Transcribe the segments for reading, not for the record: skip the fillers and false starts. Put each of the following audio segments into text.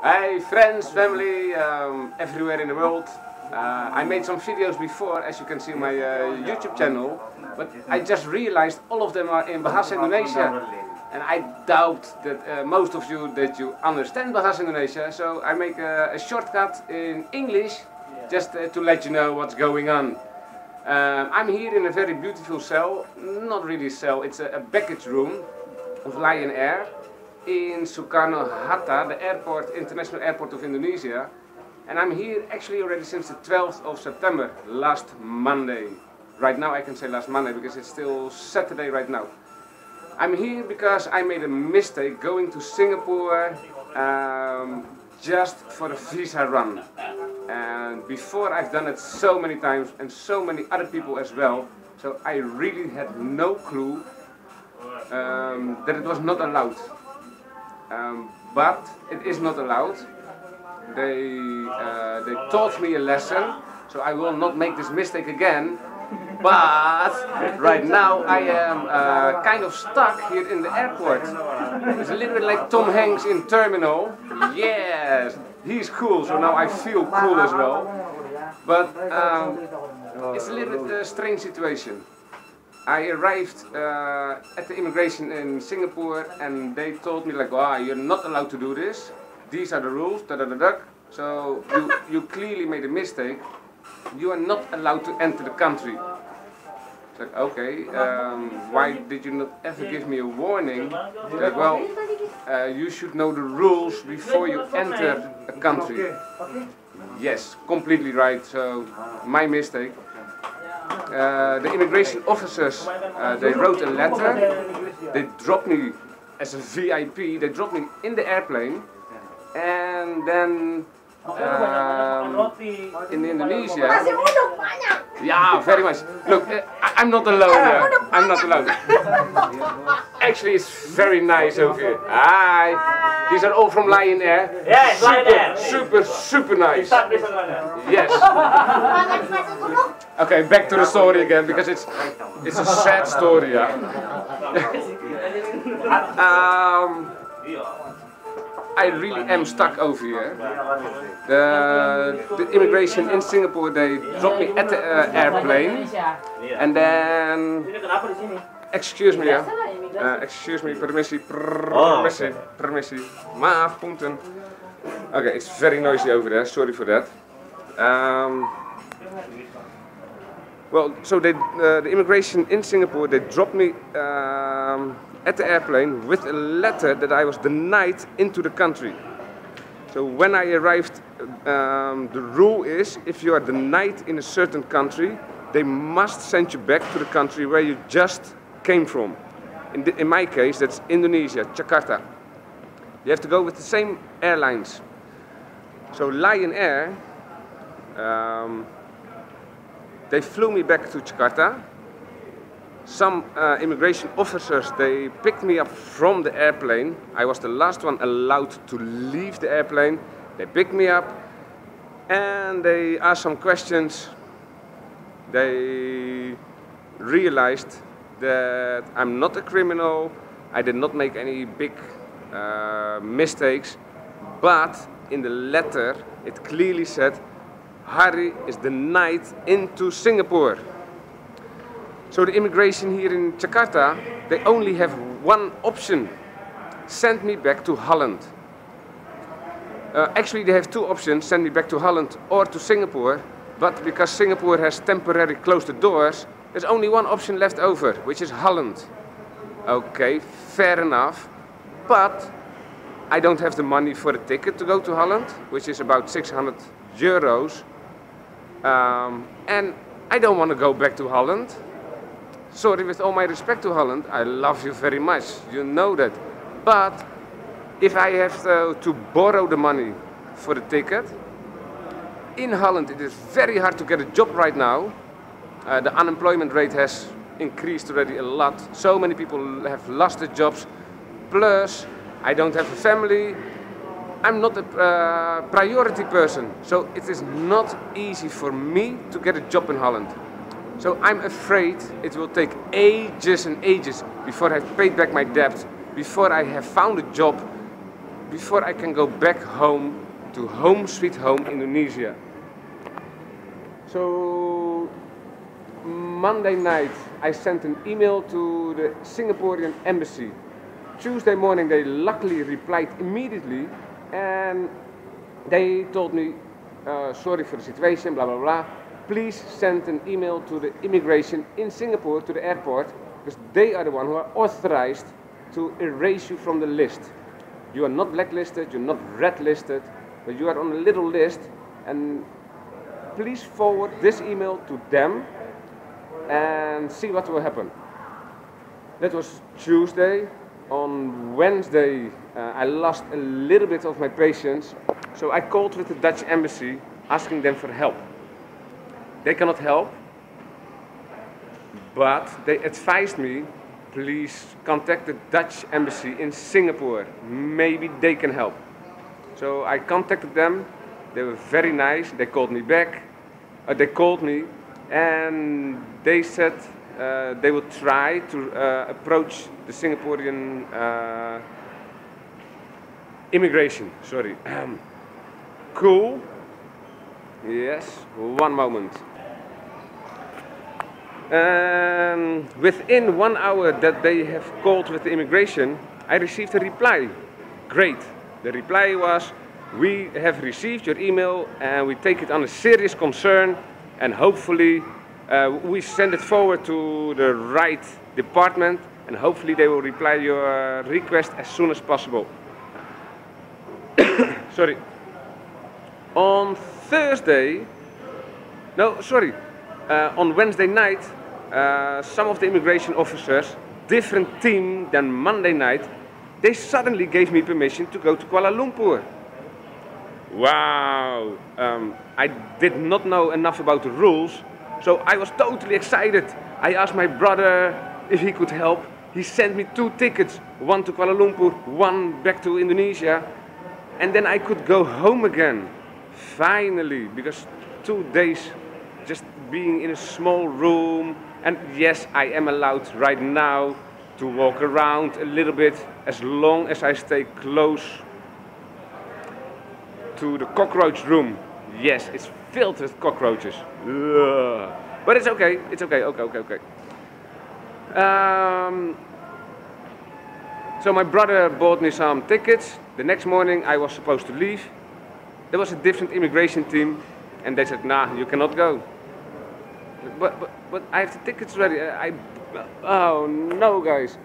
Hi friends, family, everywhere in the world. I made some videos before, as you can see on my YouTube channel, but I just realized all of them are in Bahasa Indonesia. And I doubt that most of you understand Bahasa Indonesia, so I make a shortcut in English just to let you know what's going on. I'm here in a very beautiful cell, not really cell, it's a baggage room of Lion Air in Soekarno-Hatta, the airport, international airport of Indonesia. And I'm here actually already since the 12th of September, last Monday. Right now I can say last Monday because it's still Saturday right now. I'm here because I made a mistake going to Singapore just for a visa run. And before I've done it so many times and so many other people as well, so I really had no clue that it was not allowed. But it is not allowed. They taught me a lesson, so I will not make this mistake again. But right now I am kind of stuck here in the airport. It's a little bit like Tom Hanks in Terminal. Yes, he's cool, so now I feel cool as well. But it's a little bit a strange situation. I arrived at the immigration in Singapore and they told me like, oh, you're not allowed to do this. These are the rules, so you clearly made a mistake. You are not allowed to enter the country. It's like, okay, why did you not ever give me a warning? Like, well, you should know the rules before you enter a country. Yes, completely right, so my mistake. The immigration officers, they wrote a letter, they dropped me as a VIP, they dropped me in the airplane, and then in Indonesia, yeah, very much. Look, I'm not alone. I'm not alone. Actually, it's very nice over here. Hi. These are all from Lion Air. Yes, Lion Air. Super nice. Yes. Okay, back to the story again because it's a sad story. Yeah. I really am stuck over here. The immigration in Singapore, they dropped me at the airplane, and then, excuse me, permissie, maaf, punten. Okay, it's very noisy over there, sorry for that. Well, so the immigration in Singapore, they dropped me at the airplane with a letter that I was denied into the country. So when I arrived, the rule is if you are denied in a certain country, they must send you back to the country where you just came from. In my case, that's Indonesia, Jakarta. You have to go with the same airlines. So Lion Air, they flew me back to Jakarta. Some immigration officers, they picked me up from the airplane. I was the last one allowed to leave the airplane. They picked me up and they asked some questions. They realized that I'm not a criminal. I did not make any big mistakes. But in the letter, it clearly said, Harry is denied into Singapore. So the immigration here in Jakarta, they only have one option. Send me back to Holland. Actually they have two options, send me back to Holland or to Singapore. But because Singapore has temporarily closed the doors, there's only one option left over, which is Holland. Okay, fair enough. But I don't have the money for the ticket to go to Holland, which is about 600 euros. And I don't want to go back to Holland. Sorry, with all my respect to Holland, I love you very much, you know that. But if I have to borrow the money for the ticket, in Holland it is very hard to get a job right now. The unemployment rate has increased already a lot. So many people have lost their jobs. Plus, I don't have a family. I'm not a priority person, so it is not easy for me to get a job in Holland. So I'm afraid it will take ages and ages before I've paid back my debt, before I have found a job before I can go back home to home sweet home Indonesia. So Monday night I sent an email to the Singaporean embassy. Tuesday morning they luckily replied immediately and they told me, sorry for the situation, blah blah blah. Please send an email to the immigration in Singapore, to the airport, because they are the one who are authorized to erase you from the list. You are not blacklisted, you're not red listed, but you are on a little list, and please forward this email to them and see what will happen. That was Tuesday. On Wednesday I lost a little bit of my patience, so I called with the Dutch embassy asking them for help. They cannot help, but they advised me, please contact the Dutch embassy in Singapore, maybe they can help. So I contacted them, they were very nice, they called me back, they called me and they said they will try to approach the Singaporean immigration, sorry. Cool. Yes, one moment. Within 1 hour that they have called with the immigration, I received a reply. Great. The reply was, we have received your email and we take it on a serious concern and hopefully we send it forward to the right department and hopefully they will reply your request as soon as possible. Sorry. On Thursday, no, sorry, on Wednesday night, some of the immigration officers, different team than Monday night, they suddenly gave me permission to go to Kuala Lumpur. Wow, I did not know enough about the rules, so I was totally excited. I asked my brother if he could help. He sent me 2 tickets, one to Kuala Lumpur, one back to Indonesia, and then I could go home again. Finally, because 2 days just being in a small room, and yes, I am allowed right now to walk around a little bit as long as I stay close to the cockroach room. Yes, it's filled with cockroaches. Ugh. But it's okay, it's okay, okay. So my brother bought me some tickets. The next morning I was supposed to leave. There was a different immigration team and they said, nah, you cannot go. But I have the tickets ready. Oh no, guys.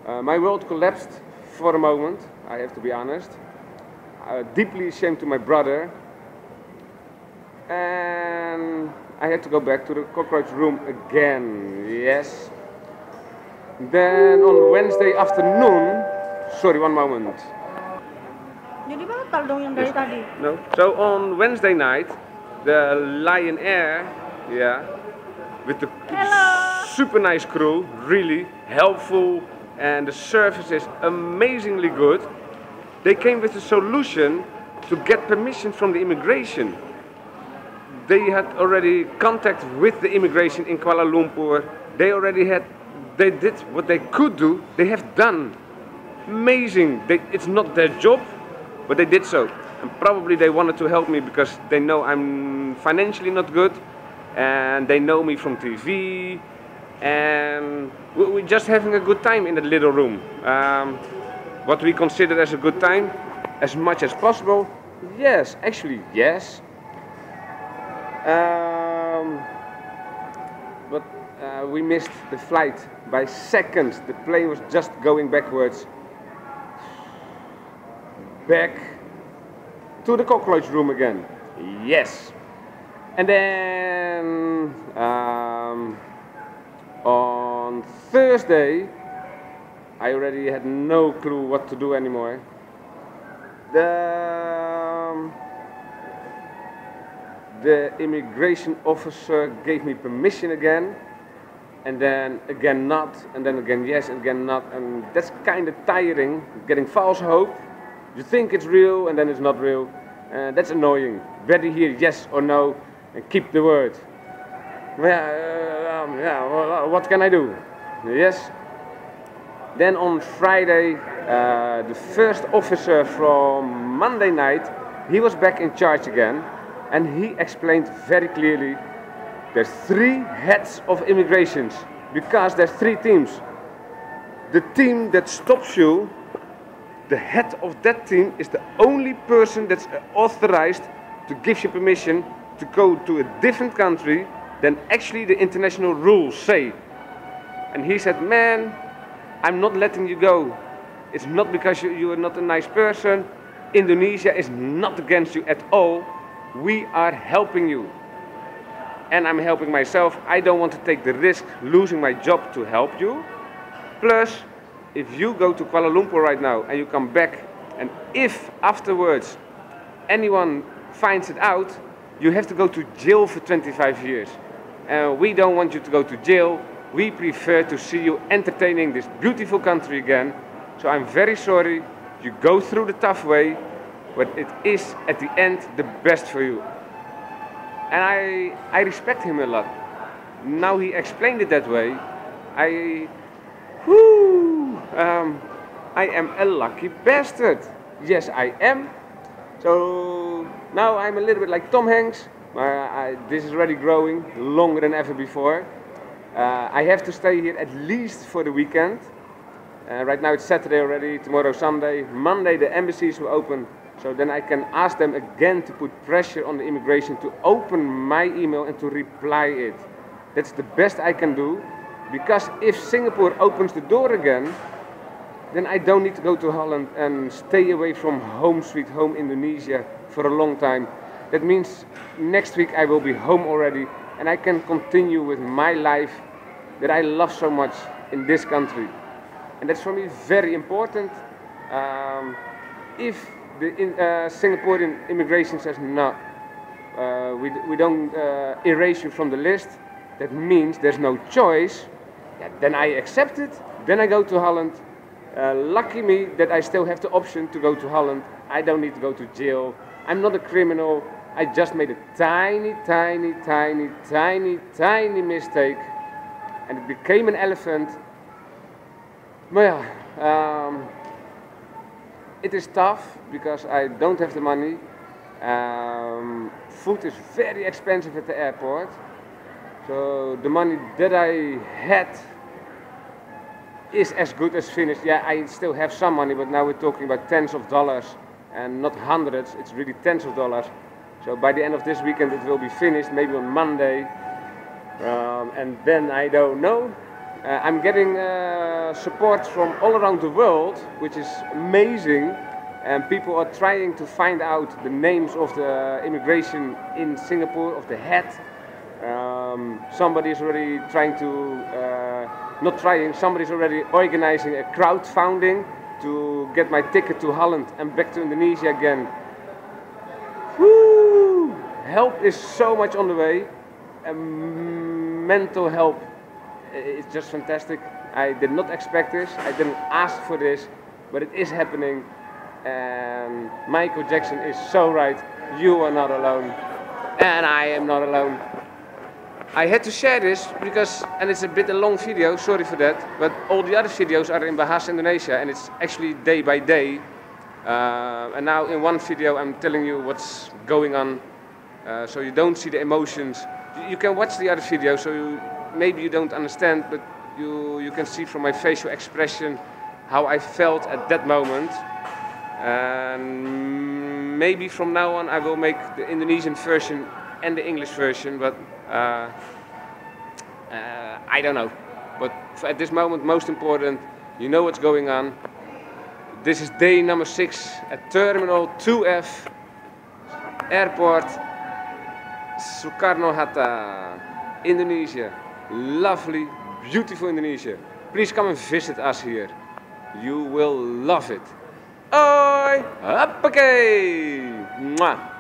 My world collapsed for a moment, I have to be honest. Deeply ashamed to my brother. And I had to go back to the cockroach room again, yes. Then on Wednesday afternoon, sorry, one moment. Jadi batal dong yang dari tadi. No. So on Wednesday night, the Lion Air, yeah, with the super nice crew, really helpful, and the service is amazingly good. They came with a solution to get permission from the immigration. They had already contact with the immigration in Kuala Lumpur. They did what they could do. They have done. Amazing. It's not their job, but they did so. And probably they wanted to help me because they know I'm financially not good, and they know me from TV, and we're just having a good time in that little room. What we consider as a good time, as much as possible. Yes, actually yes. But we missed the flight by seconds. The plane was just going backwards. Back to the cockroach room again. Yes. And then on Thursday, I already had no clue what to do anymore. The immigration officer gave me permission again, and then again not, and then again yes, and again not, and that's kind of tiring, getting false hope. You think it's real, and then it's not real, and that's annoying. Better hear yes or no, and keep the word. Well, what can I do? Yes? Then on Friday, the first officer from Monday night, he was back in charge again, and he explained very clearly there's 3 heads of immigrations, because there's 3 teams. The team that stops you, the head of that team is the only person that's authorized to give you permission to go to a different country than actually the international rules say. And he said, man, I'm not letting you go. It's not because you are not a nice person. Indonesia is not against you at all. We are helping you. And I'm helping myself. I don't want to take the risk losing my job to help you. Plus, if you go to Kuala Lumpur right now and you come back, and if afterwards anyone finds it out, you have to go to jail for 25 years. We don't want you to go to jail. We prefer to see you entertaining this beautiful country again. So I'm very sorry. You go through the tough way, but it is at the end the best for you. And I respect him a lot. Now he explained it that way. I am a lucky bastard. Yes, I am. So now I'm a little bit like Tom Hanks. This is already growing longer than ever before. I have to stay here at least for the weekend. Right now it's Saturday already, tomorrow Sunday. Monday the embassies will open, so then I can ask them again to put pressure on the immigration to open my email and to reply it. That's the best I can do, because if Singapore opens the door again, then I don't need to go to Holland and stay away from home sweet home Indonesia for a long time. That means next week I will be home already and I can continue with my life that I love so much in this country. And that's for me very important. If the Singaporean immigration says no, we don't erase you from the list, that means there's no choice. Yeah, then I accept it, then I go to Holland. Lucky me that I still have the option to go to Holland. I don't need to go to jail. I'm not a criminal. I just made a tiny mistake and it became an elephant. But yeah, it is tough because I don't have the money. Food is very expensive at the airport. So the money that I had is as good as finished. Yeah, I still have some money, but now we're talking about tens of dollars and not hundreds. It's really tens of dollars. So by the end of this weekend it will be finished, maybe on Monday. And then I don't know. I'm getting support from all around the world, which is amazing. And people are trying to find out the names of the immigration in Singapore, of the head. Somebody is already trying to, somebody's already organizing a crowdfunding to get my ticket to Holland and back to Indonesia again. Woo! Help is so much on the way. Mental help is just fantastic. I did not expect this, I didn't ask for this, but it is happening. And Michael Jackson is so right. You are not alone. And I am not alone. I had to share this because, and it's a bit a long video, sorry for that, but all the other videos are in Bahasa Indonesia and it's actually day by day. And now in one video I'm telling you what's going on, so you don't see the emotions. You can watch the other video, so maybe you don't understand, but you can see from my facial expression how I felt at that moment. And maybe from now on I will make the Indonesian version and the English version, but I don't know. But at this moment, most important, you know what's going on. This is day number 6 at Terminal 2F, Airport, Soekarno-Hatta, Indonesia. Lovely, beautiful Indonesia. Please come and visit us here. You will love it. Oi, hoppakee! Mwah.